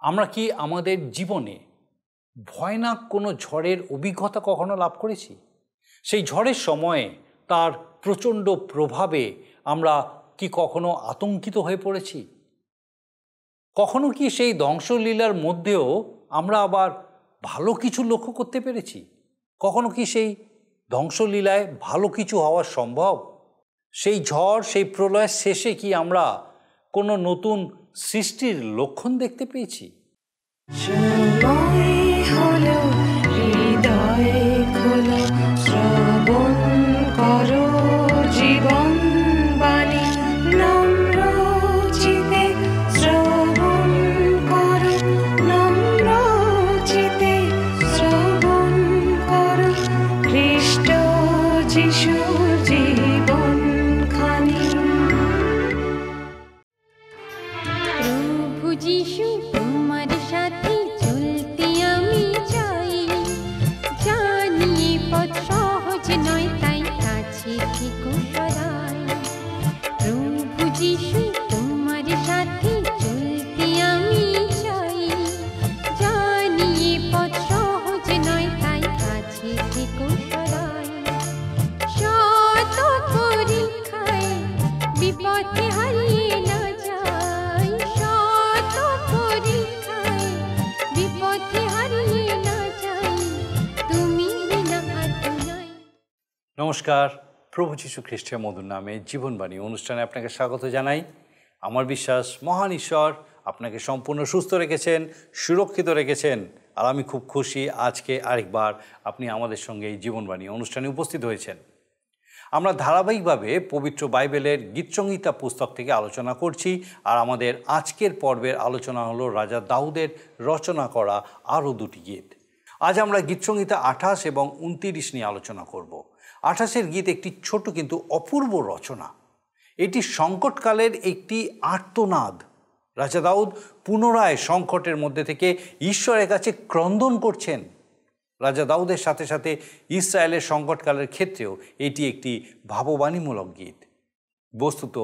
আমরা কি আমাদের জীবনে ভয়ানক কোনো ঝড়ের অভিজ্ঞতা কখনো লাভ করেছি? সেই ঝড়ের সময়ে তার প্রচণ্ড প্রভাবে আমরা কি কখনো আতঙ্কিত হয়ে পড়েছি? কখনো কি সেই ধ্বংসলীলার মধ্যেও আমরা আবার ভালো কিছু লক্ষ্য করতে পেরেছি? কখনো কি সেই ধ্বংসলীলায় ভালো কিছু হওয়া সম্ভব? সেই ঝড়, সেই প্রলয়ের শেষে কি আমরা কোনো নতুন সৃষ্টির লক্ষণ দেখতে পেয়েছি? সময় হলো হৃদয় খোলো, শ্রবণ করো জীবন বাণী, নম্র চিতে শ্রবণ করো, নম্র চিতে শ্রবণ করো খ্রিস্ট যিশুর জীবন খানি। প্রভু যিশু তোমার সাথে চলতে আমি চাই, জানি পথ সহজ নয় তাই কাছে থেকো সদাই। প্রভু যিশু তোমার সাথে চলতে আমি চাই, জানি পথ সহজ নয় তাই কাছে থেকো সদাই। শত পরীক্ষায় বিপদে হারিয়ে না যাই, শত পরীক্ষায় বিপদে হারিয়ে না যাই, তুমি বিনা আতুনাই। নমস্কার, প্রভু যীশু খ্রিস্টের মধুর নামে জীবনবাণী অনুষ্ঠানে আপনাকে স্বাগত জানাই। আমার বিশ্বাস মহান ঈশ্বর আপনাকে সম্পূর্ণ সুস্থ রেখেছেন, সুরক্ষিত রেখেছেন। আর আমি খুব খুশি আজকে আরেকবার আপনি আমাদের সঙ্গে এই জীবনবাণী অনুষ্ঠানে উপস্থিত হয়েছেন। আমরা ধারাবাহিকভাবে পবিত্র বাইবেলের গীতসংহিতা পুস্তক থেকে আলোচনা করছি। আর আমাদের আজকের পর্বের আলোচনা হলো রাজা দাউদের রচনা করা আরও দুটি গীত। আজ আমরা গীতসংহিতা 28 এবং 29 নিয়ে আলোচনা করব। 28 গীত একটি ছোট কিন্তু অপূর্ব রচনা। এটি সংকটকালের একটি আর্তনাদ। রাজা দাউদ পুনরায় সংকটের মধ্যে থেকে ঈশ্বরের কাছে ক্রন্দন করছেন। রাজা দাউদের সাথে সাথে ইসরায়েলের সংকটকালের ক্ষেত্রেও এটি একটি ভাববাণীমূলক গীত। বস্তুত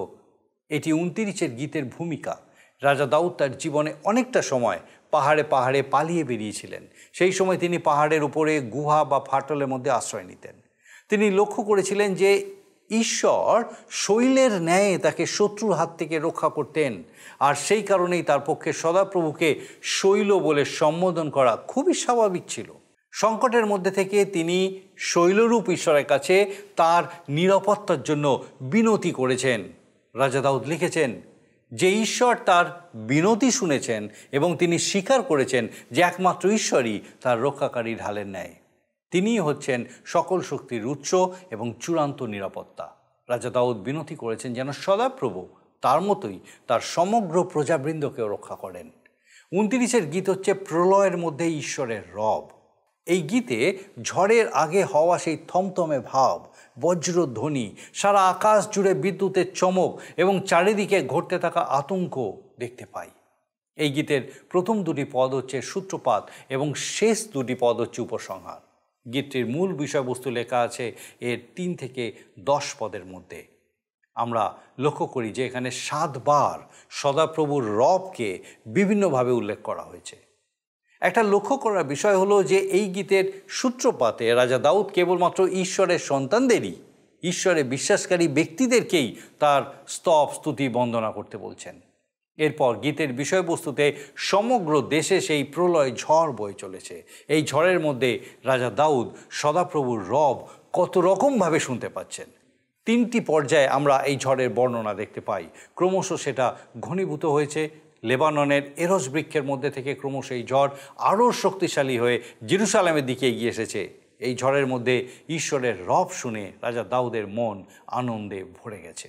এটি 29 গীতের ভূমিকা। রাজা দাউদ তার জীবনে অনেকটা সময় পাহাড়ে পাহাড়ে পালিয়ে বেরিয়েছিলেন। সেই সময় তিনি পাহাড়ের উপরে গুহা বা ফাটলের মধ্যে আশ্রয় নিতেন। তিনি লক্ষ্য করেছিলেন যে ঈশ্বর শৈলের ন্যায় তাকে শত্রুর হাত থেকে রক্ষা করতেন। আর সেই কারণেই তার পক্ষে সদাপ্রভুকে শৈল বলে সম্বোধন করা খুবই স্বাভাবিক ছিল। সংকটের মধ্যে থেকে তিনি শৈলরূপ ঈশ্বরের কাছে তার নিরাপত্তার জন্য বিনতি করেছেন। রাজা দাউদ লিখেছেন যে ঈশ্বর তার বিনতি শুনেছেন এবং তিনি স্বীকার করেছেন যে একমাত্র ঈশ্বরই তার রক্ষাকারী ঢালের ন্যায়। তিনিই হচ্ছেন সকল শক্তির উৎস এবং চূড়ান্ত নিরাপত্তা। রাজা দাউদ বিনতি করেছেন যেন সদাপ্রভু তার মতোই তার সমগ্র প্রজাবৃন্দকেও রক্ষা করেন। 29 গীত হচ্ছে প্রলয়ের মধ্যে ঈশ্বরের রব। এই গীতে ঝড়ের আগে হওয়া সেই থমথমে ভাব, বজ্রধ্বনি, সারা আকাশ জুড়ে বিদ্যুতের চমক এবং চারিদিকে ঘটতে থাকা আতঙ্ক দেখতে পাই। এই গীতের প্রথম দুটি পদ হচ্ছে সূত্রপাত এবং শেষ দুটি পদ হচ্ছে উপসংহার। গীতটির মূল বিষয়বস্তু লেখা আছে এর 3 থেকে 10 পদের মধ্যে। আমরা লক্ষ্য করি যে এখানে 7 বার সদাপ্রভুর রবকে বিভিন্নভাবে উল্লেখ করা হয়েছে। একটা লক্ষ্য করার বিষয় হলো যে এই গীতের সূত্রপাতে রাজা দাউদ কেবলমাত্র ঈশ্বরের সন্তানদেরই, ঈশ্বরে বিশ্বাসকারী ব্যক্তিদেরকেই তার স্তব স্তুতি বন্দনা করতে বলছেন। এরপর গীতের বিষয়বস্তুতে সমগ্র দেশে সেই প্রলয় ঝড় বয়ে চলেছে। এই ঝড়ের মধ্যে রাজা দাউদ সদাপ্রভুর রব কত রকমভাবে শুনতে পাচ্ছেন। 3টি পর্যায়ে আমরা এই ঝড়ের বর্ণনা দেখতে পাই। ক্রমশ সেটা ঘনীভূত হয়েছে। লেবাননের এরস বৃক্ষের মধ্যে থেকে ক্রমশ এই ঝড় আরও শক্তিশালী হয়ে জেরুসালেমের দিকে এগিয়ে এসেছে। এই ঝড়ের মধ্যে ঈশ্বরের রব শুনে রাজা দাউদের মন আনন্দে ভরে গেছে।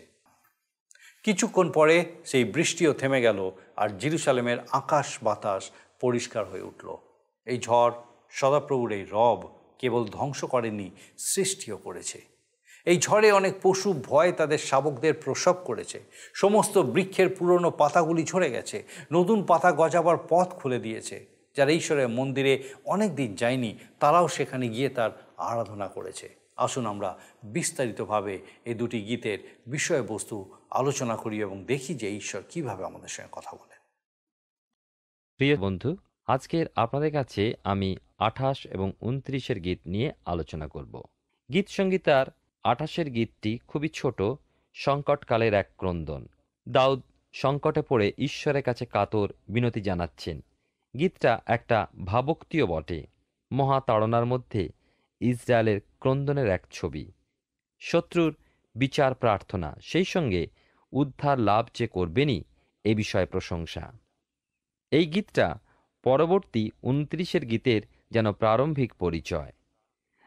কিছুক্ষণ পরে সেই বৃষ্টিও থেমে গেল আর জেরুসালেমের আকাশ বাতাস পরিষ্কার হয়ে উঠল। এই ঝড় সদাপ্রভুর এই রব কেবল ধ্বংস করেনি, সৃষ্টিও করেছে। এই ঝড়ে অনেক পশু ভয় তাদের শাবকদের প্রসব করেছে। সমস্ত বৃক্ষের পুরনো পাতাগুলি ঝরে গেছে, নতুন পাতা গজাবার পথ খুলে দিয়েছে। যারা ঈশ্বরের মন্দিরে অনেক দিন যায়নি তারাও সেখানে গিয়ে তার আরাধনা করেছে। আসুন আমরা বিস্তারিতভাবে এই দুটি গীতের বিষয়বস্তু আলোচনা করি এবং দেখি যে ঈশ্বর কিভাবে আমাদের সঙ্গে কথা বলেন। প্রিয় বন্ধু, আজকের আপনাদের কাছে আমি 28 এবং 29 গীত নিয়ে আলোচনা করব। গীত সংগীতার 28 গীতটি খুবই ছোট, সংকটকালের এক ক্রন্দন। দাউদ সংকটে পড়ে ঈশ্বরের কাছে কাতর বিনতি জানাচ্ছেন। গীতটা একটা ভাবুকটিও বটে। মহাতাড়নার মধ্যে ইসরায়েলের ক্রন্দনের এক ছবি, শত্রুর বিচার প্রার্থনা, সেই সঙ্গে উদ্ধার লাভ যে করবেনই এ বিষয়ে প্রশংসা। এই গীতটা পরবর্তী 29 গীতের যেন প্রারম্ভিক পরিচয়।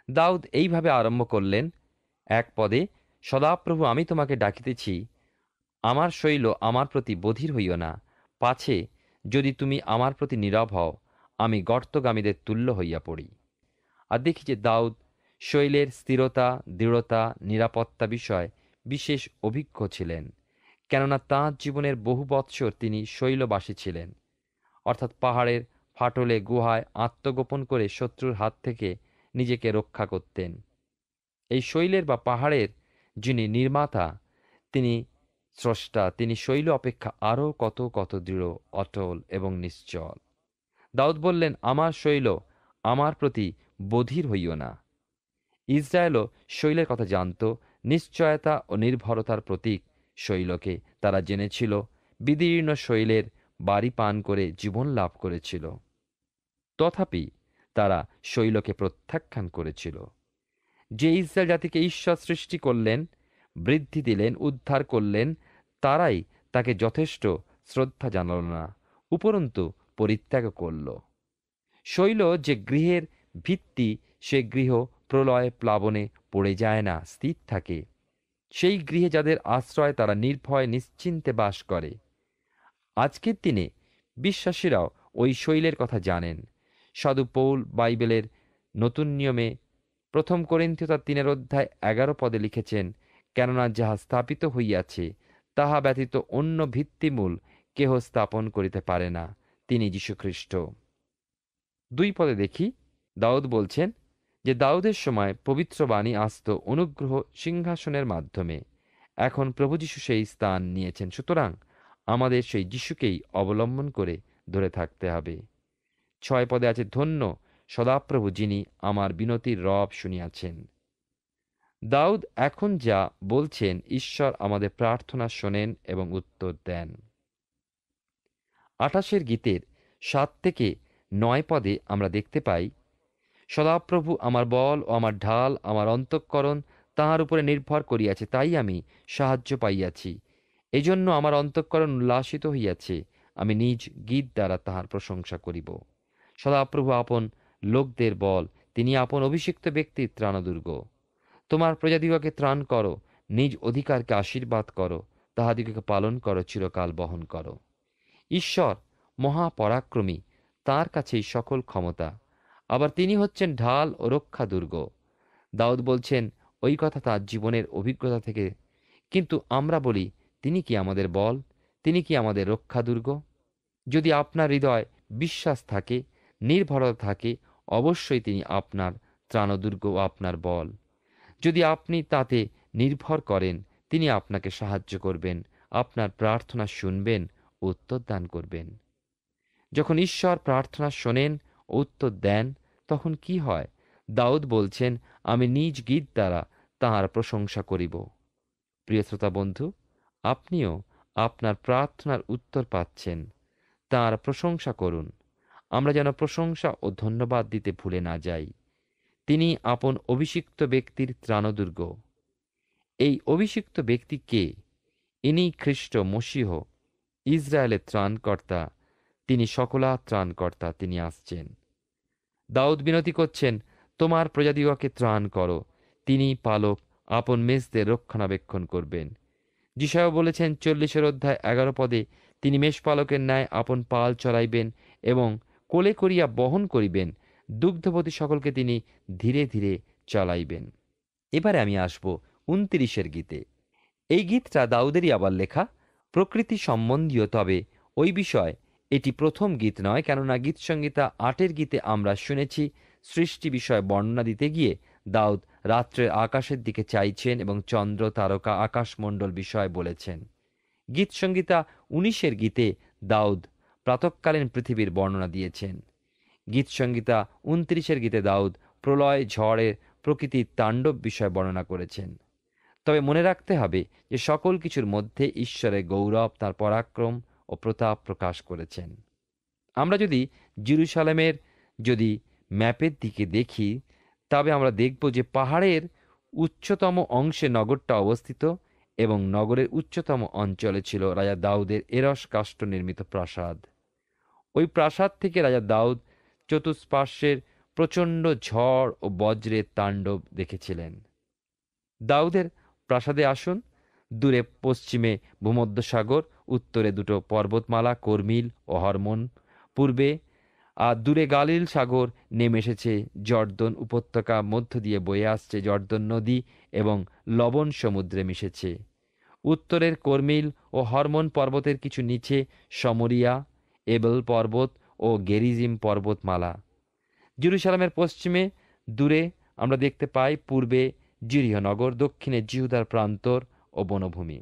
দাউদ এইভাবে আরম্ভ করলেন এক পদে, সদাপ্রভু আমি তোমাকে ডাকিতেছি, আমার শৈল আমার প্রতি বধির হইও না, পাছে যদি তুমি আমার প্রতি নীরব হও, আমি গর্তগামীদের তুল্য হইয়া পড়ি। আর দেখি যে দাউদ শৈলের স্থিরতা, দৃঢ়তা, নিরাপত্তা বিষয় বিশেষ অভিজ্ঞ ছিলেন, কেননা তাঁর জীবনের বহু বৎসর তিনি শৈলবাসী ছিলেন, অর্থাৎ পাহাড়ের ফাটলে গুহায় আত্মগোপন করে শত্রুর হাত থেকে নিজেকে রক্ষা করতেন। এই শৈলের বা পাহাড়ের যিনি নির্মাতা, তিনি স্রষ্টা, তিনি শৈল অপেক্ষা আরও কত কত দৃঢ়, অটল এবং নিশ্চল। দাউদ বললেন, আমার শৈল আমার প্রতি বধির হইও না। ইসরায়েলও শৈলের কথা জানত। নিশ্চয়তা ও নির্ভরতার প্রতীক শৈলকে তারা জেনেছিল। বিদীর্ণ শৈলের বাড়ি পান করে জীবন লাভ করেছিল। তথাপি তারা শৈলকে প্রত্যাখ্যান করেছিল। যে ইসরায়েল জাতিকে ঈশ্বর সৃষ্টি করলেন, বৃদ্ধি দিলেন, উদ্ধার করলেন, তারাই তাকে যথেষ্ট শ্রদ্ধা জানাল না, উপরন্তু পরিত্যাগ করল। শৈল যে গৃহের ভিত্তি, সে গৃহ প্রলয় প্লাবনে পড়ে যায় না, স্থির থাকে। সেই গৃহে যাদের আশ্রয়, তারা নির্ভয় নিশ্চিন্তে বাস করে। আজকের দিনে বিশ্বাসীরাও ওই শৈলের কথা জানেন। সাধু পৌল বাইবেলের নতুন নিয়মে 1 কোরিন্থীয় 3:11 পদে লিখেছেন, কেননা যাহা স্থাপিত হইয়াছে তাহা ব্যতীত অন্য ভিত্তিমূল কেহ স্থাপন করিতে পারে না, তিনি যীশুখ্রিস্ট। 2 পদে দেখি দাউদ বলছেন যে দাউদের সময় পবিত্র বাণী আসত অনুগ্রহ সিংহাসনের মাধ্যমে। এখন প্রভু যীশু সেই স্থান নিয়েছেন, সুতরাং আমাদের সেই যীশুকেই অবলম্বন করে ধরে থাকতে হবে। 6 পদে আছে, ধন্য সদাপ্রভু যিনি আমার বিনতির রব শুনিয়াছেন। দাউদ এখন যা বলছেন, ঈশ্বর আমাদের প্রার্থনা শোনেন এবং উত্তর দেন। 28 গীতের 7 থেকে 9 পদে আমরা দেখতে পাই, সদাপ্রভু আমার বল ও আমার ঢাল, আমার অন্তঃকরণ তাহার উপরে নির্ভর করিয়াছে, তাই আমি সাহায্য পাইয়াছি। এজন্য আমার অন্তঃকরণ উল্লাসিত হইয়াছে, আমি নিজ গীত দ্বারা তাহার প্রশংসা করিব। সদাপ্রভু আপন লোকদের বল, তিনি আপন অভিষিক্ত ব্যক্তির ত্রাণদুর্গ। তোমার প্রজাদিগকে ত্রাণ করো, নিজ অধিকারকে আশীর্বাদ করো, তাহাদিগকে পালন করো, চিরকাল বহন করো। ঈশ্বর মহাপরাক্রমী, তাঁর কাছেই সকল ক্ষমতা। আবার তিনি হচ্ছেন ঢাল ও রক্ষা দুর্গ। দাউদ বলছেন ওই কথা তাঁর জীবনের অভিজ্ঞতা থেকে। কিন্তু আমরা বলি, তিনি কি আমাদের বল? তিনি কি আমাদের রক্ষা দুর্গ? যদি আপনার হৃদয় বিশ্বাস থাকে, নির্ভরতা থাকে, অবশ্যই তিনি আপনার ত্রাণদুর্গ ও আপনার বল। যদি আপনি তাতে নির্ভর করেন, তিনি আপনাকে সাহায্য করবেন, আপনার প্রার্থনা শুনবেন, উত্তর দান করবেন। যখন ঈশ্বর প্রার্থনা শোনেন ও উত্তর দেন, তখন কি হয়? দাউদ বলছেন, আমি নিজ গীত দ্বারা তাঁর প্রশংসা করিব। প্রিয় শ্রোতা বন্ধু, আপনিও আপনার প্রার্থনার উত্তর পাচ্ছেন, তাঁর প্রশংসা করুন। আমরা যেন প্রশংসা ও ধন্যবাদ দিতে ভুলে না যাই। তিনি আপন অভিষিক্ত ব্যক্তির ত্রাণদুর্গ। এই অভিষিক্ত ব্যক্তি কে? ইনি খ্রিস্ট মসীহ, ইসরায়েলের ত্রাণকর্তা। তিনি সকলা ত্রাণকর্তা, তিনি আসছেন। দাউদ বিনতি করছেন, তোমার প্রজাদিগকে ত্রাণ করো। তিনি পালক, আপন মেষদের রক্ষণাবেক্ষণ করবেন। যিশায়া বলেছেন 40 পদে, তিনি মেষপালকের ন্যায় আপন পাল চড়াইবেন এবং কোলে করিয়া বহন করিবেন, দুগ্ধবতী সকলকে তিনি ধীরে ধীরে চালাইবেন। এবারে আমি আসব 29 গীতে। এই গীতটা দাউদেরই আবার লেখা, প্রকৃতি সম্বন্ধীয়, তবে ওই বিষয় এটি প্রথম গীত নয়, কেননা গীত সংহিতা 8 গীতে আমরা শুনেছি সৃষ্টি বিষয়ে বর্ণনা দিতে গিয়ে দাউদ রাত্রের আকাশের দিকে চাইছেন এবং চন্দ্র, তারকা, আকাশমণ্ডল বিষয়ে বলেছেন। গীত সংহিতা 19 গীতে দাউদ প্রাতঃকালীন পৃথিবীর বর্ণনা দিয়েছেন। গীতসংহিতা 29 গীতে দাউদ প্রলয়, ঝড়ের, প্রকৃতির তাণ্ডব বিষয় বর্ণনা করেছেন। তবে মনে রাখতে হবে যে সকল কিছুর মধ্যে ঈশ্বরের গৌরব, তার পরাক্রম ও প্রতাপ প্রকাশ করেছেন। আমরা যদি জেরুজালেমের ম্যাপের দিকে দেখি, তবে আমরা দেখব যে পাহাড়ের উচ্চতম অংশে নগরটা অবস্থিত এবং নগরের উচ্চতম অঞ্চলে ছিল রাজা দাউদের এরস কাষ্ঠ নির্মিত প্রাসাদ। ওই প্রাসাদ থেকে রাজা দাউদ চতুষ্পার্শ্বের প্রচণ্ড ঝড় ও বজ্রের তাণ্ডব দেখেছিলেন। দাউদের প্রাসাদে আসুন। দূরে পশ্চিমে ভূমধ্যসাগর, উত্তরে দুটো পর্বতমালা কর্মিল ও হরমোন, পূর্বে আর দূরে গালিল সাগর নেমে এসেছে, জর্দন উপত্যকা মধ্য দিয়ে বয়ে আসছে জর্দন নদী এবং লবণ সমুদ্রে মিশেছে। উত্তরের কর্মিল ও হরমোন পর্বতের কিছু নিচে সমরিয়া, এবেল পর্বত ও গেরিজিম পর্বতমালা। জেরুজালেমের পশ্চিমে দূরে আমরা দেখতে পাই পূর্বে জিরিহনগর, দক্ষিণে জিহুদার প্রান্তর ও বনভূমি।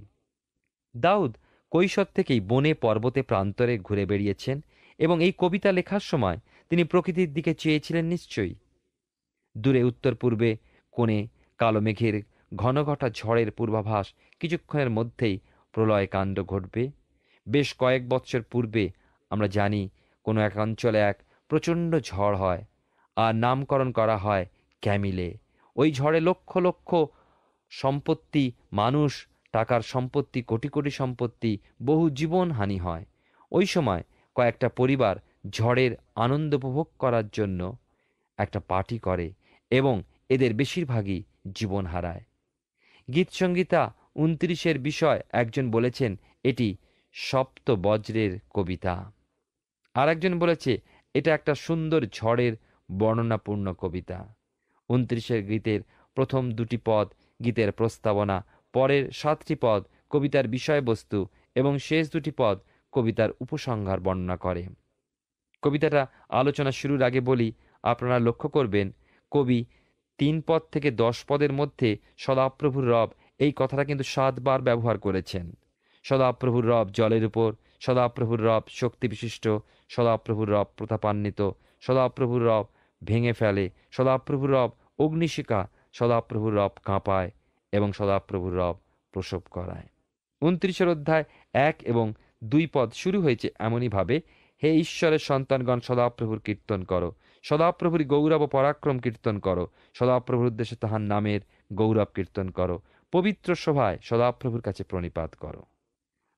দাউদ কৈশোর থেকেই বনে পর্বতে প্রান্তরে ঘুরে বেড়িয়েছেন এবং এই কবিতা লেখার সময় তিনি প্রকৃতির দিকে চেয়েছিলেন নিশ্চয়ই। দূরে উত্তর পূর্বে কোণে কালো মেঘের ঘনঘটা ঝড়ের পূর্বাভাস, কিছুক্ষণের মধ্যেই প্রলয় কাণ্ড ঘটবে। বেশ কয়েক বৎসর পূর্বে আমরা জানি কোনো এক অঞ্চলে এক প্রচণ্ড ঝড় হয়, আর নামকরণ করা হয় ক্যামিলে। ওই ঝড়ে লক্ষ লক্ষ সম্পত্তি, মানুষ, টাকার সম্পত্তি, কোটি কোটি সম্পত্তি, বহু জীবন হানি হয়। ওই সময় কয়েকটা পরিবার ঝড়ের আনন্দ উপভোগ করার জন্য একটা পার্টি করে এবং এদের বেশিরভাগই জীবন হারায়। গীতসংহিতা 29 বিষয় একজন বলেছেন এটি সপ্ত বজ্রের কবিতা, আর একজন বলেছে এটা একটা সুন্দর ঝড়ের বর্ণনাপূর্ণ কবিতা। 29 গীতের প্রথম 2টি পদ গীতের প্রস্তাবনা, পরের 7টি পদ কবিতার বিষয়বস্তু এবং শেষ 2টি পদ কবিতার উপসংহার বর্ণনা করে। কবিতাটা আলোচনা শুরুর আগে বলি, আপনারা লক্ষ্য করবেন কবি 3 পদ থেকে 10 পদের মধ্যে সদাপ্রভুর রব এই কথাটা কিন্তু 7 বার ব্যবহার করেছেন। সদাপ্রভুর রব জলের উপর, সদাপ্রভুর রব শক্তি বিশিষ্ট, সদাপ্রভুর রব প্রতাপান্বিত, সদাপ্রভুর রব ভেঙে ফেলে, সদাপ্রভুর রব অগ্নিশিখা, সদাপ্রভুর রব কাঁপায় এবং সদাপ্রভুর রব প্রসব করায়। 29 অধ্যায় 1 এবং 2 পদ শুরু হয়েছে এমনইভাবে, হে ঈশ্বরের সন্তানগণ সদাপ্রভুর কীর্তন করো, সদাপ্রভুর গৌরব ও পরাক্রম কীর্তন করো, সদাপ্রভুর উদ্দেশ্যে তাহার নামের গৌরব কীর্তন করো, পবিত্র সভায় সদাপ্রভুর কাছে প্রণিপাত করো।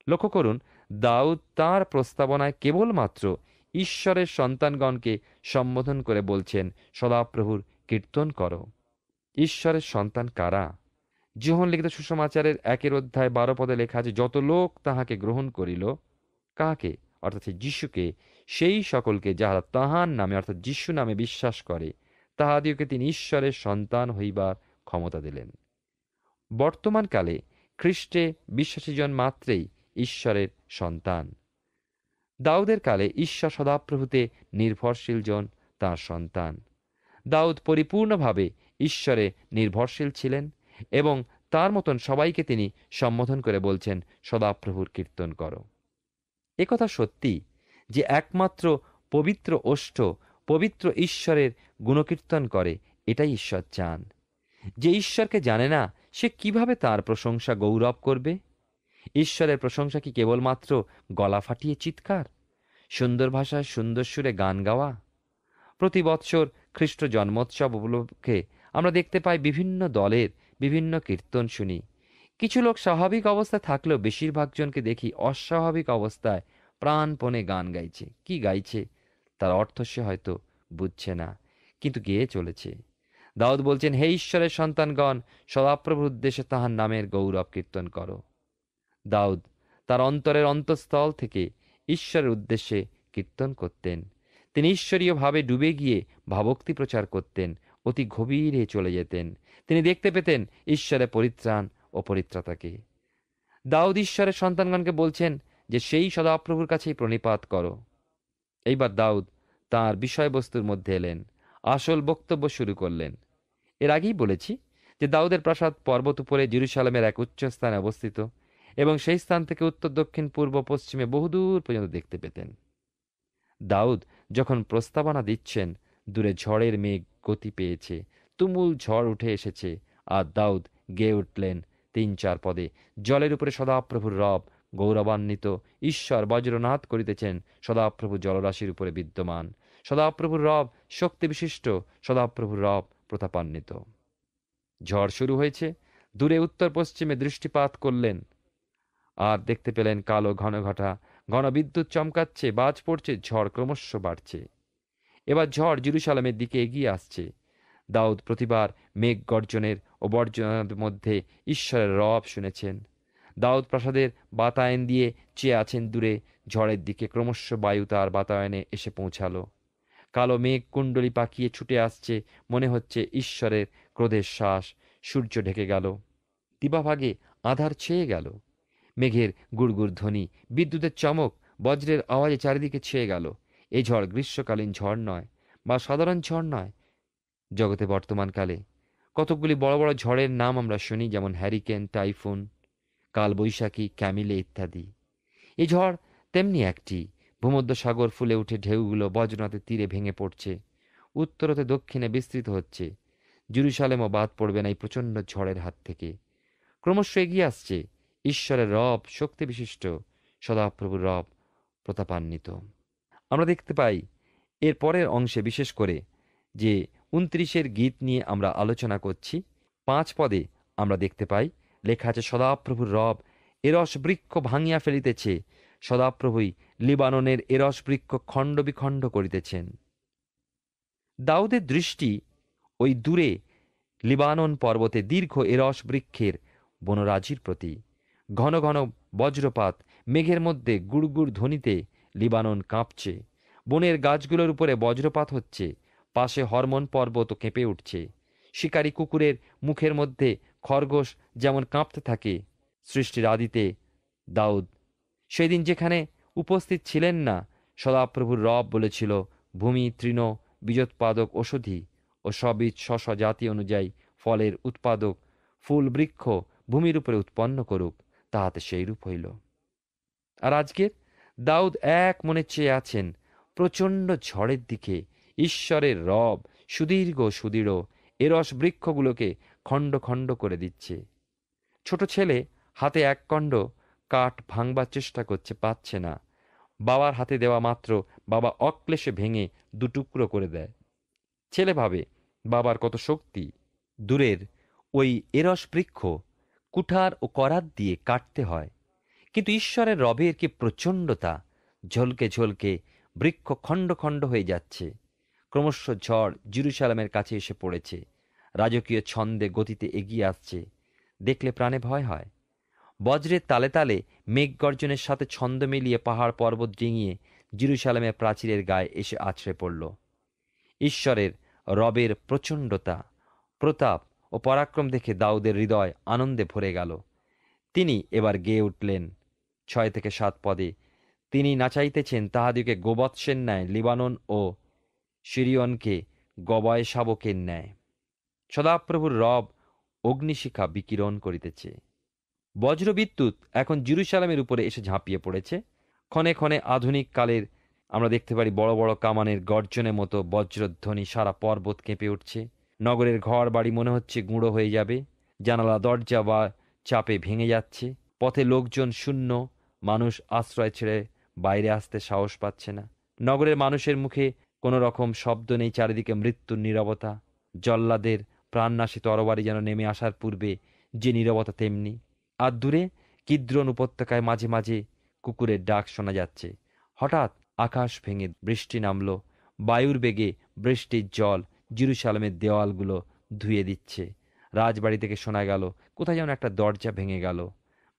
লক্ষ্য করুন, দাউদ তাঁর প্রস্তাবনায় কেবলমাত্র ঈশ্বরের সন্তানগণকে সম্বোধন করে বলছেন সদাপ্রভুর কীর্তন করো। ঈশ্বরের সন্তান কারা? যোহন লিখিত সুসমাচারের 1 অধ্যায় 12 পদে লেখা আছে, যত লোক তাহাকে গ্রহণ করিল, কাকে? অর্থাৎ যিশুকে, সেই সকলকে যাহারা তাহার নামে অর্থাৎ যিশু নামে বিশ্বাস করে, তাহাদিওকে তিনি ঈশ্বরের সন্তান হইবার ক্ষমতা দিলেন। বর্তমানকালে খ্রিস্টে বিশ্বাসীজন মাত্রেই ঈশ্বরের সন্তান। দাউদের কালে ঈশ্বর সদাপ্রভুতে নির্ভরশীল জন তাঁর সন্তান। দাউদ পরিপূর্ণভাবে ঈশ্বরে নির্ভরশীল ছিলেন এবং তার মতন সবাইকে তিনি সম্বোধন করে বলছেন সদাপ্রভুর কীর্তন করো। একথা সত্যি যে একমাত্র পবিত্র ওষ্ঠ পবিত্র ঈশ্বরের গুণকীর্তন করে, এটাই ঈশ্বর চান। যে ঈশ্বরকে জানে না সে কিভাবে তার প্রশংসা গৌরব করবে? ঈশ্বরের প্রশংসা কি কেবলমাত্র গলা ফাটিয়ে চিৎকার, সুন্দর ভাষায় সুন্দর সুরে গান গাওয়া? প্রতি বৎসর খ্রিস্ট জন্মোৎসব উপলক্ষে আমরা দেখতে পাই বিভিন্ন দলের বিভিন্ন কীর্তন শুনি। কিছু লোক স্বাভাবিক অবস্থায় থাকলেও বেশিরভাগ জনকে দেখি অস্বাভাবিক অবস্থায় প্রাণপণে গান গাইছে। কি গাইছে তার অর্থ সে হয়তো বুঝছে না, কিন্তু গেয়ে চলেছে। দাউদ বলছেন, হে ঈশ্বরের সন্তানগণ সদাপ্রভুর উদ্দেশ্যে তাহার নামের গৌরব কীর্তন করো। দাউদ তার অন্তরের অন্তঃস্থল থেকে ঈশ্বরের উদ্দেশ্যে কীর্তন করতেন। তিনি ঈশ্বরীয়ভাবে ডুবে গিয়ে ভাবক্তি প্রচার করতেন, অতি গভীরে চলে যেতেন। তিনি দেখতে পেতেন ঈশ্বরের পরিত্রাণ ও পরিত্রাতাকে। দাউদ ঈশ্বরের সন্তানগণকে বলছেন যে সেই সদাপ্রভুর কাছেই প্রণিপাত করো। এইবার দাউদ তাঁর বিষয়বস্তুর মধ্যে এলেন, আসল বক্তব্য শুরু করলেন। এর আগেই বলেছি যে দাউদের প্রাসাদ পর্বত উপরে জেরুজালেমের এক উচ্চ স্থানে অবস্থিত এবং সেই স্থান থেকে উত্তর, দক্ষিণ, পূর্ব, পশ্চিমে বহুদূর পর্যন্ত দেখতে পেতেন। দাউদ যখন প্রস্তাবনা দিচ্ছেন, দূরে ঝড়ের মেঘ গতি পেয়েছে, তুমুল ঝড় উঠে এসেছে, আর দাউদ গেয়ে উঠলেন ৩-৪ পদে, জলের উপরে সদাপ্রভুর রব গৌরবান্বিত, ঈশ্বর বজ্রনাদ করিতেছেন, সদাপ্রভু জলরাশির উপরে বিদ্যমান, সদাপ্রভুর রব শক্তি বিশিষ্ট, সদাপ্রভুর রব প্রতাপান্বিত। ঝড় শুরু হয়েছে, দূরে উত্তর পশ্চিমে দৃষ্টিপাত করলেন, আর দেখতে পেলেন কালো ঘন ঘটা, ঘন বিদ্যুৎ চমকাচ্ছে, বাজ পড়ছে, ঝড় ক্রমশ বাড়ছে। এবার ঝড় জেরুজালেমের দিকে এগিয়ে আসছে। দাউদ প্রতিবার মেঘ গর্জনের ও বর্জনের মধ্যে ঈশ্বরের রব শুনেছেন। দাউদ প্রাসাদের বাতায়ন দিয়ে চেয়ে আছেন দূরে, ঝড়ের দিকে ক্রমশ বায়ু তার বাতায়নে এসে পৌঁছালো। কালো মেঘ কুণ্ডলী পাকিয়ে ছুটে আসছে, মনে হচ্ছে ঈশ্বরের ক্রোধের শ্বাস। সূর্য ঢেকে গেল, দিবাভাগে আধার ছেয়ে গেল। মেঘের গুড়গুড় ধ্বনি, বিদ্যুতের চমক, বজ্রের আওয়াজে চারিদিকে ছেয়ে গেল। এই ঝড় গ্রীষ্মকালীন ঝড় নয়, বা সাধারণ ঝড় নয়। জগতে বর্তমানকালে কতকগুলি বড় বড় ঝড়ের নাম আমরা শুনি, যেমন হ্যারিকেন, টাইফুন, কালবৈশাখী, ক্যামিলে ইত্যাদি। এই ঝড় তেমনি একটি। ভূমধ্যসাগর ফুলে উঠে ঢেউগুলো বজ্রনাথের তীরে ভেঙে পড়ছে, উত্তর হতে দক্ষিণে বিস্তৃত হচ্ছে। জেরুজালেমও বাদ পড়বে না এই প্রচণ্ড ঝড়ের হাত থেকে। ক্রমশ এগিয়ে আসছে ঈশ্বরের রব শক্তি বিশিষ্ট, সদাপ্রভুর রব প্রতাপান্বিত। আমরা দেখতে পাই এর পরের অংশে, বিশেষ করে যে 29 গীত নিয়ে আমরা আলোচনা করছি, 5 পদে আমরা দেখতে পাই লেখা আছে, সদাপ্রভুর রব এরস বৃক্ষ ভাঙিয়া ফেলিতেছে, সদাপ্রভুই লিবাননের এরস বৃক্ষ খণ্ড বিখণ্ড করিতেছেন। দাউদের দৃষ্টি ওই দূরে লিবানন পর্বতে দীর্ঘ এরস বৃক্ষের বনরাজির প্রতি। ঘন ঘন বজ্রপাত, মেঘের মধ্যে গুড়গুড় ধ্বনিতে লিবানন কাঁপছে। বনের গাছগুলোর উপরে বজ্রপাত হচ্ছে, পাশে হরমোন পর্বত কেঁপে উঠছে। শিকারী কুকুরের মুখের মধ্যে খরগোশ যেমন কাঁপতে থাকে। সৃষ্টির আদিতে দাউদ সেদিন যেখানে উপস্থিত ছিলেন না, সদাপ্রভুর রব বলেছিল, ভূমি তৃণ বীজোৎপাদক ঔষধি ও সবীজ শস জাতি অনুযায়ী ফলের উৎপাদক ফুল বৃক্ষ ভূমির উপরে উৎপন্ন করুক, তাহাতে সেইরূপ হইল। আর আজকের দাউদ এক মনে চেয়ে আছেন প্রচণ্ড ঝড়ের দিকে। ঈশ্বরের রব সুদীর্ঘ সুদৃঢ় এরস বৃক্ষগুলোকে খণ্ড খণ্ড করে দিচ্ছে। ছোট ছেলে হাতে এক খণ্ড কাঠ ভাঙবার চেষ্টা করছে, পাচ্ছে না। বাবার হাতে দেওয়া মাত্র বাবা অক্লেশে ভেঙে দুটুকরো করে দেয়। ছেলে ভাবে বাবার কত শক্তি। দূরের ওই এরস বৃক্ষ কুঠার ও করাত দিয়ে কাটতে হয়, কিন্তু ঈশ্বরের রবের কি প্রচণ্ডতা! ঝলকে ঝলকে বৃক্ষ খণ্ড খণ্ড হয়ে যাচ্ছে। ক্রমশ ঝড় জেরুজালেমের কাছে এসে পড়েছে, রাজকীয় ছন্দে গতিতে এগিয়ে আসছে। দেখলে প্রাণে ভয় হয়। বজ্রের তালে তালে মেঘ গর্জনের সাথে ছন্দ মিলিয়ে পাহাড় পর্বত ডিঙিয়ে জেরুজালেমের প্রাচীরের গায়ে এসে আছড়ে পড়ল। ঈশ্বরের রবের প্রচণ্ডতা, প্রতাপ ও পরাক্রম দেখে দাউদের হৃদয় আনন্দে ভরে গেল। তিনি এবার গেয়ে উঠলেন 6-7 পদে। তিনি নাচাইতেছেন তাহাদিকে গোবৎসের ন্যায়, লিবানন ও সিরিয়নকে গবায় শাবকের ন্যায়। সদাপ্রভুর রব অগ্নিশিখা বিকিরণ করিতেছে। বজ্রবিদ্যুৎ এখন জেরুজালেমের উপরে এসে ঝাঁপিয়ে পড়েছে। ক্ষণে ক্ষণে আধুনিক কালের আমরা দেখতে পারি বড় বড় কামানের গর্জনের মতো বজ্রধ্বনি, সারা পর্বত কেঁপে উঠছে। নগরের ঘর বাড়ি মনে হচ্ছে গুঁড়ো হয়ে যাবে। জানালা দরজা বা চাপে ভেঙে যাচ্ছে। পথে লোকজন শূন্য, মানুষ আশ্রয় ছেড়ে বাইরে আসতে সাহস পাচ্ছে না। নগরের মানুষের মুখে কোনো রকম শব্দ নেই, চারিদিকে মৃত্যুর নীরবতা। জল্লাদের প্রাণনাশী তরবারি যেন নেমে আসার পূর্বে যে নীরবতা তেমনি। আর দূরে কিদ্রোন উপত্যকায় মাঝে মাঝে কুকুরের ডাক শোনা যাচ্ছে। হঠাৎ আকাশ ভেঙে বৃষ্টি নামল। বায়ুর বেগে বৃষ্টির জল জেরুজালেমের দেওয়ালগুলো ধুয়ে দিচ্ছে। রাজবাড়ি থেকে শোনা গেল কোথায় যেন একটা দরজা ভেঙে গেল।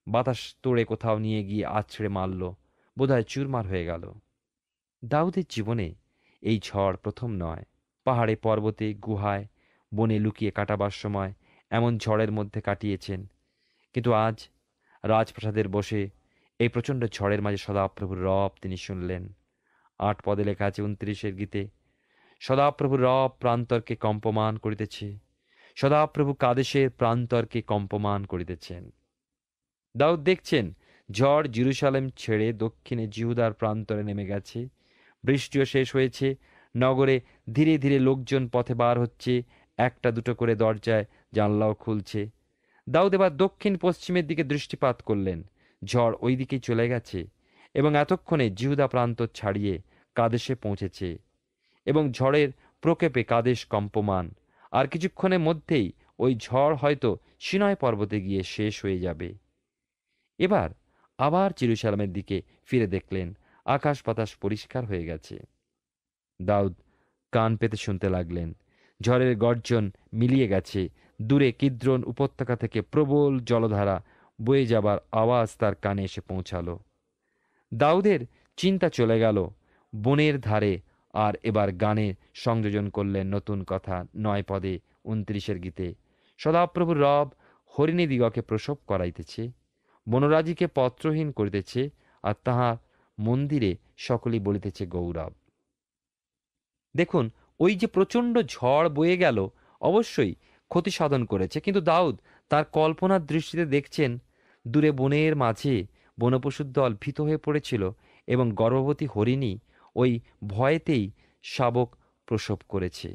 বাতাস তোড়ে কোথাও নিয়ে গিয়ে আছড়ে মারল, বোধহয় চুরমার হয়ে গেল। দাউদের জীবনে এই ঝড় প্রথম নয়। পাহাড়ে, পর্বতে, গুহায়, বনে লুকিয়ে কাটাবার সময় এমন ঝড়ের মধ্যে কাটিয়েছেন। কিন্তু আজ রাজপ্রাসাদের বসে এই প্রচণ্ড ঝড়ের মাঝে সদাপ্রভুর রব তিনি শুনলেন। 8 পদে লেখা আছে 29 গীতে, সদাপ্রভুর রব প্রান্তরকে কম্পমান করিতেছে, সদাপ্রভু কাদেশের প্রান্তরকে কম্পমান করিতেছেন। দাউদ দেখছেন ঝড় জেরুজালেম ছেড়ে দক্ষিণে জিহুদার প্রান্তরে নেমে গেছে। বৃষ্টিও শেষ হয়েছে। নগরে ধীরে ধীরে লোকজন পথে বার হচ্ছে, একটা দুটো করে দরজায় জানলাও খুলছে। দাউদ এবার দক্ষিণ পশ্চিমের দিকে দৃষ্টিপাত করলেন। ঝড় ওই দিকেই চলে গেছে এবং এতক্ষণে জিহুদা প্রান্ত ছাড়িয়ে কাদেশে পৌঁছেছে এবং ঝড়ের প্রকোপে কাদেশ কম্পমান। আর কিছুক্ষণের মধ্যেই ওই ঝড় হয়তো সিনাই পর্বতে গিয়ে শেষ হয়ে যাবে। এবার আবার জেরুজালেমের দিকে ফিরে দেখলেন আকাশ বাতাস পরিষ্কার হয়ে গেছে। দাউদ কান পেতে শুনতে লাগলেন। ঝড়ের গর্জন মিলিয়ে গেছে। দূরে কিদ্রোন উপত্যকা থেকে প্রবল জলধারা বয়ে যাবার আওয়াজ তার কানে এসে পৌঁছালো। দাউদের চিন্তা চলে গেল বনের ধারে, আর এবার গানে সংযোজন করলেন নতুন কথা 9 পদে 29 গীতে। সদাপ্রভুর রব হরিণীদিগকে প্রসব করাইতেছে, বনরাজিকে পত্রহীন করিতেছে, আর তাহার মন্দিরে সকলেই বলিতেছে গৌরব। দেখুন, ওই যে প্রচণ্ড ঝড় বয়ে গেল অবশ্যই ক্ষতি সাধন করেছে, কিন্তু দাউদ তার কল্পনার দৃষ্টিতে দেখছেন দূরে বনের মাঝে বনপশুর দল ভীত হয়ে পড়েছিল এবং গর্ভবতী হরিণী ওই ভয়েতেই শাবক প্রসব করেছে।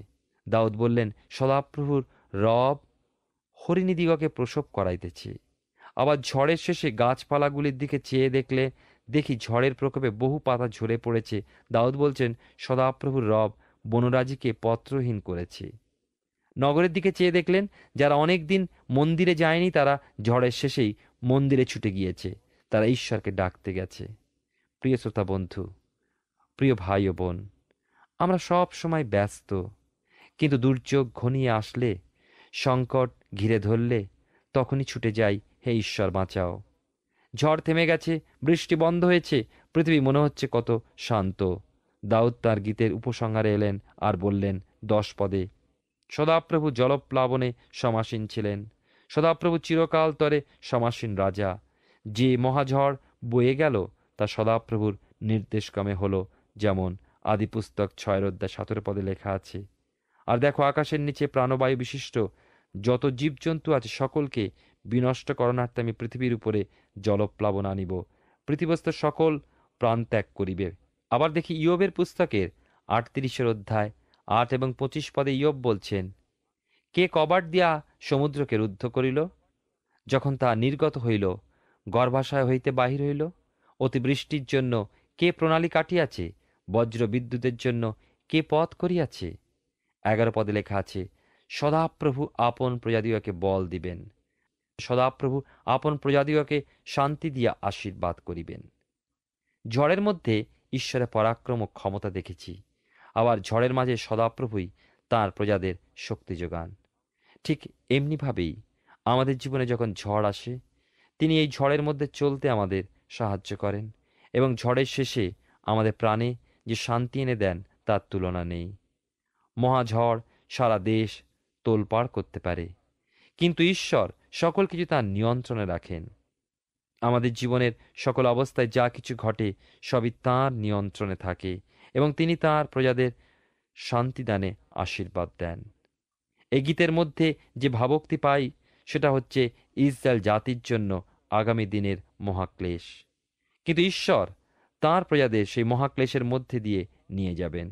দাউদ বললেন, সদাপ্রভুর রব হরিণীদিগকে প্রসব করাইতেছে। আবার ঝড়ের শেষে গাছপালাগুলির দিকে চেয়ে দেখি ঝড়ের প্রকোপে বহু পাতা ঝরে পড়েছে। দাউদ বলছেন, সদাপ্রভুর রব বনরাজিকে পত্রহীন করেছে। নগরের দিকে চেয়ে দেখলেন যারা অনেক দিন মন্দিরে যায়নি তারা ঝড়ের শেষেই মন্দিরে ছুটে গিয়েছে, তারা ঈশ্বরকে ডাকতে গেছে। প্রিয় শ্রোতা বন্ধু, প্রিয় ভাই ও বোন, আমরা সব সময় ব্যস্ত, কিন্তু দুর্যোগ ঘনিয়ে আসলে, সংকট ঘিরে ধরলে তখনই ছুটে যাই, হে ঈশ্বর বাঁচাও। ঝড় থেমে গেছে, বৃষ্টি বন্ধ হয়েছে, পৃথিবী মনে হচ্ছে কত শান্ত। দাউদ তার গীতের উপসংহারে এলেন আর বললেন 10 পদে, সদাপ্রভু জলপ্লাবনে সমাসীন ছিলেন, সদাপ্রভু চিরকাল তরে সমাসীন রাজা। যে মহাঝড় বয়ে গেল তা সদাপ্রভুর নির্দেশক্রমে হলো, যেমন আদিপুস্তক 6:17 পদে লেখা আছে। আর দেখো, আকাশের নিচে প্রাণবায়ু বিশিষ্ট যত জীবজন্তু আছে সকলকে বিনষ্ট করণার্থে আমি পৃথিবীর উপরে জলপ্লাবন আনিব, পৃথিবীস্থ সকল প্রাণ ত্যাগ করিবে। আবার দেখি ইয়োবের পুস্তকের 38 অধ্যায় 8 এবং 25 পদে ইয়োব বলছেন, কে কবাট দিয়া সমুদ্রকে রুদ্ধ করিল, যখন তা নির্গত হইল, গর্ভাশয় হইতে বাহির হইল? অতিবৃষ্টির জন্য কে প্রণালী কাটিয়াছে, বজ্র বিদ্যুতের জন্য কে পথ করিয়াছে? 11 পদে লেখা আছে, সদাপ্রভু আপন প্রজাদিগকে বল দিবেন, সদাপ্রভু আপন প্রজাদিগকে শান্তি দিয়া আশীর্বাদ করিবেন। ঝড়ের মধ্যে ঈশ্বরের পরাক্রম ও ক্ষমতা দেখেছি, আবার ঝড়ের মাঝে সদাপ্রভুই তাঁর প্রজাদের শক্তি যোগান। ঠিক এমনিভাবেই আমাদের জীবনে যখন ঝড় আসে, তিনি এই ঝড়ের মধ্যে চলতে আমাদের সাহায্য করেন এবং ঝড়ের শেষে আমাদের প্রাণে যে শান্তি এনে দেন তার তুলনা নেই। মহাঝড় সারা দেশ তোলপাড় করতে পারে, কিন্তু ঈশ্বর সকল কিছু তাঁর নিয়ন্ত্রণে রাখেন। আমাদের জীবনের সকল অবস্থায় যা কিছু ঘটে সবই তাঁর নিয়ন্ত্রণে থাকে এবং তিনি তাঁর প্রজাদের শান্তিদানে আশীর্বাদ দেন। এই গীতের মধ্যে যে ভাবুক্তি পাই সেটা হচ্ছে ইসরায়েল জাতির জন্য আগামী দিনের মহাক্লেশ, কিন্তু ঈশ্বর তাঁর প্রজাদের সেই মহাক্লেশের মধ্যে দিয়ে নিয়ে যাবেন।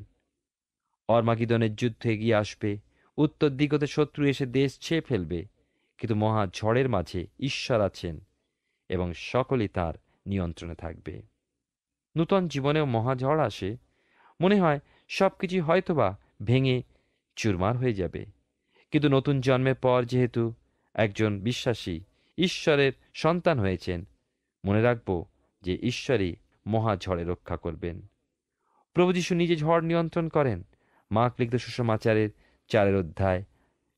অর্মাগিদনের যুদ্ধ এগিয়ে আসবে, উত্তর দিগতে শত্রু এসে দেশ ছেয়ে ফেলবে, কিন্তু মহা ঝড়ের মাঝে ঈশ্বর আছেন এবং সকলেই তাঁর নিয়ন্ত্রণে থাকবে। নূতন জীবনেও মহাঝড় আসে, মনে হয় সব কিছু হয়তোবা ভেঙে চুরমার হয়ে যাবে, কিন্তু নতুন জন্মের পর যেহেতু একজন বিশ্বাসী ঈশ্বরের সন্তান হয়েছেন, মনে রাখব যে ঈশ্বরই মহাঝড়ে রক্ষা করবেন। প্রভু যীশু নিজে ঝড় নিয়ন্ত্রণ করেন। মার্ক লিখিত সুসমাচারের 4 অধ্যায়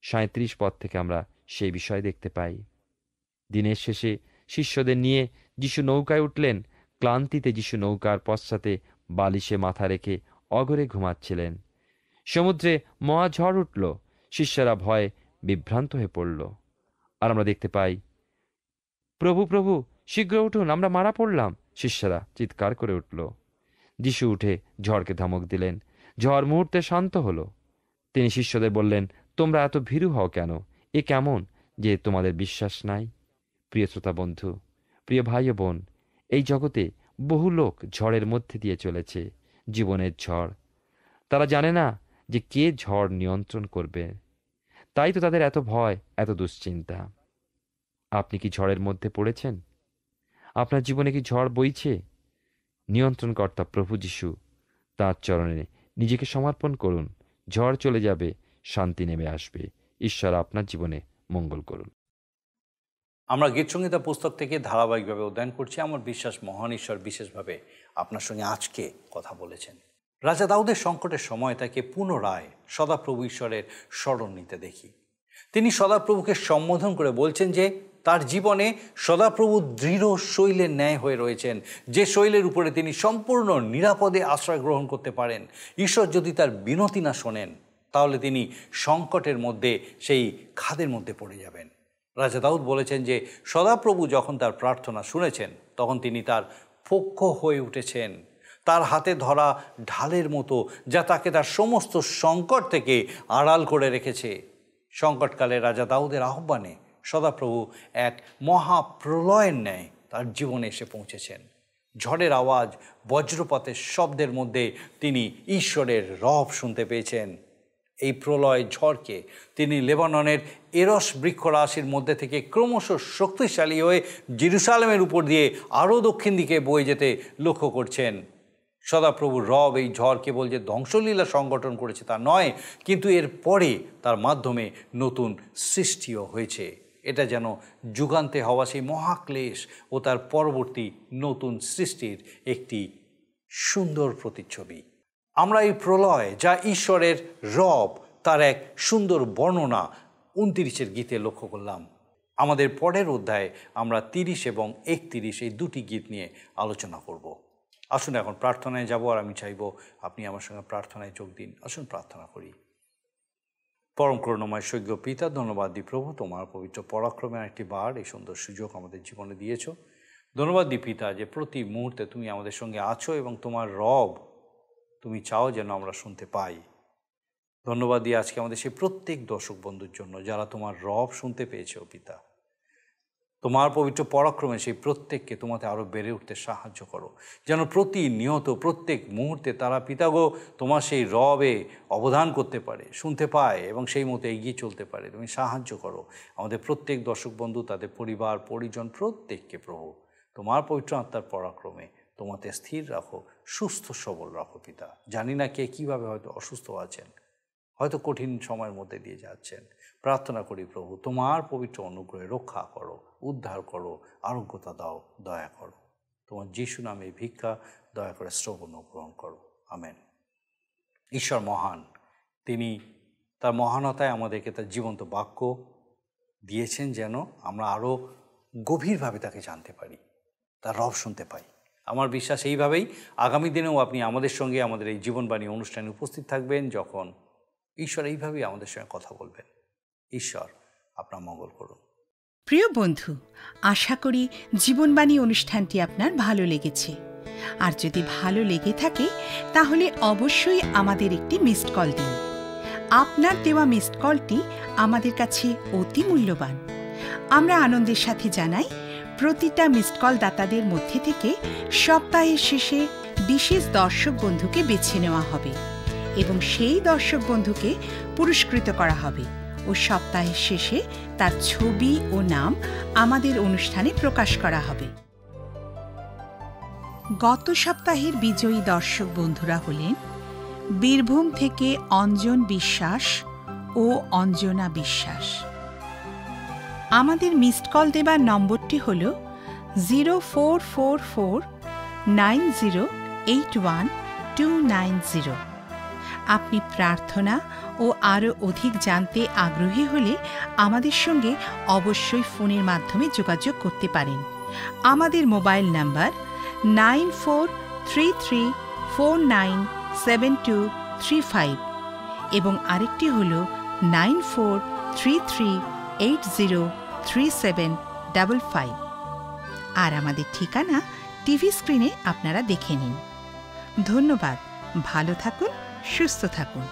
37 পদ থেকে আমরা সেই বিষয় দেখতে পাই। দিনের শেষে শিষ্যদের নিয়ে যীশু নৌকায় উঠলেন। ক্লান্তিতে যীশু নৌকার পশ্চাতে বালিশে মাথা রেখে অঘরে ঘুমাচ্ছিলেন। সমুদ্রে মহাঝড় উঠল, শিষ্যরা ভয়ে বিভ্রান্ত হয়ে পড়ল। আর আমরা দেখতে পাই, প্রভু প্রভু শীঘ্র উঠুন, আমরা মারা পড়লাম, শিষ্যরা চিৎকার করে উঠল। যীশু উঠে ঝড়কে ধমক দিলেন, ঝড় মুহূর্তে শান্ত হলো। তিনি শিষ্যদের বললেন, তোমরা এত ভীরু হও কেন? এ কেমন যে তোমাদের বিশ্বাস নাই? প্রিয় শ্রোতা বন্ধু, প্রিয় ভাই ও বোন, এই জগতে বহু লোক ঝড়ের মধ্যে দিয়ে চলেছে, জীবনের ঝড়। তারা জানে না যে কে ঝড় নিয়ন্ত্রণ করবে, তাই তো তাদের এত ভয়, এত দুশ্চিন্তা। আপনি কি ঝড়ের মধ্যে পড়েছেন? আপনার জীবনে কি ঝড় বইছে? নিয়ন্ত্রণকর্তা প্রভু যীশু, তাঁর চরণে নিজেকে সমর্পণ করুন। ঝড় চলে যাবে, শান্তি নেমে আসবে। ঈশ্বর আপনার জীবনে মঙ্গল করুন। আমরা গীতসংহিতা পুস্তক থেকে ধারাবাহিকভাবে অধ্যয়ন করছি। আমার বিশ্বাস মহান ঈশ্বর বিশেষভাবে আপনার সঙ্গে আজকে কথা বলেছেন। রাজা দাউদের সংকটের সময় তাকে পুনরায় সদাপ্রভু ঈশ্বরের স্মরণ নিতে দেখি। তিনি সদাপ্রভুকে সম্বোধন করে বলছেন যে তার জীবনে সদাপ্রভু দৃঢ় শৈলের ন্যায় হয়ে রয়েছেন, যে শৈলের উপরে তিনি সম্পূর্ণ নিরাপদে আশ্রয় গ্রহণ করতে পারেন। ঈশ্বর যদি তার বিনতি না শোনেন, তাহলে তিনি সংকটের মধ্যে সেই খাদের মধ্যে পড়ে যাবেন। রাজা দাউদ বলেছেন যে সদাপ্রভু যখন তার প্রার্থনা শুনেছেন, তখন তিনি তার পক্ষ হয়ে উঠেছেন, তার হাতে ধরা ঢালের মতো, যা তাকে তার সমস্ত সংকট থেকে আড়াল করে রেখেছে। সংকটকালে রাজা দাউদের আহ্বানে সদাপ্রভু এক মহাপ্রলয়ের ন্যায় তার জীবনে এসে পৌঁছেছেন। ঝড়ের আওয়াজ, বজ্রপাতের শব্দের মধ্যে তিনি ঈশ্বরের রব শুনতে পেয়েছেন। এই প্রলয় ঝড়কে তিনি লেবাননের এরস বৃক্ষরাশির মধ্যে থেকে ক্রমশ শক্তিশালী হয়ে জেরুসালেমের উপর দিয়ে আরও দক্ষিণ দিকে বয়ে যেতে লক্ষ্য করছেন। সদাপ্রভুর রব এই ঝড় কেবল যে ধ্বংসলীলা সংগঠন করেছে তা নয়, কিন্তু এর পরে তার মাধ্যমে নতুন সৃষ্টিও হয়েছে। এটা যেন যুগান্তে হওয়া সেই মহাক্লেশ ও তার পরবর্তী নতুন সৃষ্টির একটি সুন্দর প্রতিচ্ছবি। আমরা এই প্রলয়, যা ঈশ্বরের রব, তার এক সুন্দর বর্ণনা 29 গীতে লক্ষ্য করলাম। আমাদের পরের অধ্যায়ে আমরা 30 এবং 31 এই দুটি গীত নিয়ে আলোচনা করব। আসুন এখন প্রার্থনায় যাব, আর আমি চাইব আপনি আমার সঙ্গে প্রার্থনায় যোগ দিন। আসুন প্রার্থনা করি। পরম করুণাময় স্বর্গীয় পিতা, ধন্যবাদ দিই প্রভু, তোমার পবিত্র পরাক্রমের একটি বার এই সুন্দর সুযোগ আমাদের জীবনে দিয়েছ। ধন্যবাদ দিই পিতা যে প্রতি মুহূর্তে তুমি আমাদের সঙ্গে আছো এবং তোমার রব তুমি চাও যেন আমরা শুনতে পাই। ধন্যবাদ দিই আজকে আমাদের সেই প্রত্যেক দর্শক বন্ধুর জন্য যারা তোমার রব শুনতে পেয়েছে। পিতা, তোমার পবিত্র পরাক্রমে সেই প্রত্যেককে তোমাতে আরও বেড়ে উঠতে সাহায্য করো, যেন প্রতিনিয়ত প্রত্যেক মুহূর্তে তারা পিতাগো তোমার সেই রবে অবদান করতে পারে, শুনতে পায় এবং সেই মতো এগিয়ে চলতে পারে। তুমি সাহায্য করো আমাদের প্রত্যেক দর্শক বন্ধু, তাদের পরিবার পরিজন প্রত্যেককে প্রভু তোমার পবিত্র আত্মার পরাক্রমে তোমাতে স্থির রাখো, সুস্থ সবল রাখো। পিতা, জানি না কে কীভাবে হয়তো অসুস্থ আছেন, হয়তো কঠিন সময়ের মধ্যে দিয়ে যাচ্ছেন। প্রার্থনা করি প্রভু তোমার পবিত্র অনুগ্রহে রক্ষা করো, উদ্ধার করো, আরোগ্যতা দাও, দয়া করো। তোমার যিশু নামে ভিক্ষা দয়া করে শ্রবণ গ্রহণ করো। আমেন। ঈশ্বর মহান, তিনি তার মহানতায় আমাদেরকে তার জীবন্ত বাক্য দিয়েছেন যেন আমরা আরও গভীরভাবে তাকে জানতে পারি, তার রব শুনতে পাই। আমার বিশ্বাস এইভাবেই আগামী দিনেও আপনি আমাদের সঙ্গে আমাদের এই জীবনবাণী অনুষ্ঠানে উপস্থিত থাকবেন, যখন ঈশ্বর এইভাবেই আমাদের সঙ্গে কথা বলবেন। ঈশ্বর আপনার মঙ্গল করুন। প্রিয় বন্ধু, আশা করি জীবনবাণী অনুষ্ঠানটি আপনার ভালো লেগেছে। আর যদি ভালো লেগে থাকে তাহলে অবশ্যই আমাদের একটি মিসড কল দিন। আপনার দেওয়া মিসড কলটি আমাদের কাছে অতি মূল্যবান। আমরা আনন্দের সাথে জানাই, প্রতিটা মিসড কল দাতাদের মধ্যে থেকে সপ্তাহের শেষে বিশেষ দর্শক বন্ধুকে বেছে নেওয়া হবে এবং সেই দর্শক বন্ধুকে পুরস্কৃত করা হবে ও সপ্তাহের শেষে তার ছবি ও নাম আমাদের অনুষ্ঠানে প্রকাশ করা হবে। গত সপ্তাহের বিজয়ী দর্শক বন্ধুরা হলেন বীরভূম থেকে অঞ্জন বিশ্বাস ও অঞ্জনা বিশ্বাস। আমাদের মিসড কল দেবার নম্বরটি হল 04449081 আপনি প্রার্থনা ও আরও অধিক জানতে আগ্রহী হলে আমাদের সঙ্গে অবশ্যই ফোনের মাধ্যমে যোগাযোগ করতে পারেন। আমাদের মোবাইল নাম্বার 9433497235 এবং আরেকটি হল 9433803755। আর আমাদের ঠিকানা টিভি স্ক্রিনে আপনারা দেখে নিন। ধন্যবাদ। ভালো থাকুন, সুস্থ থাকুন।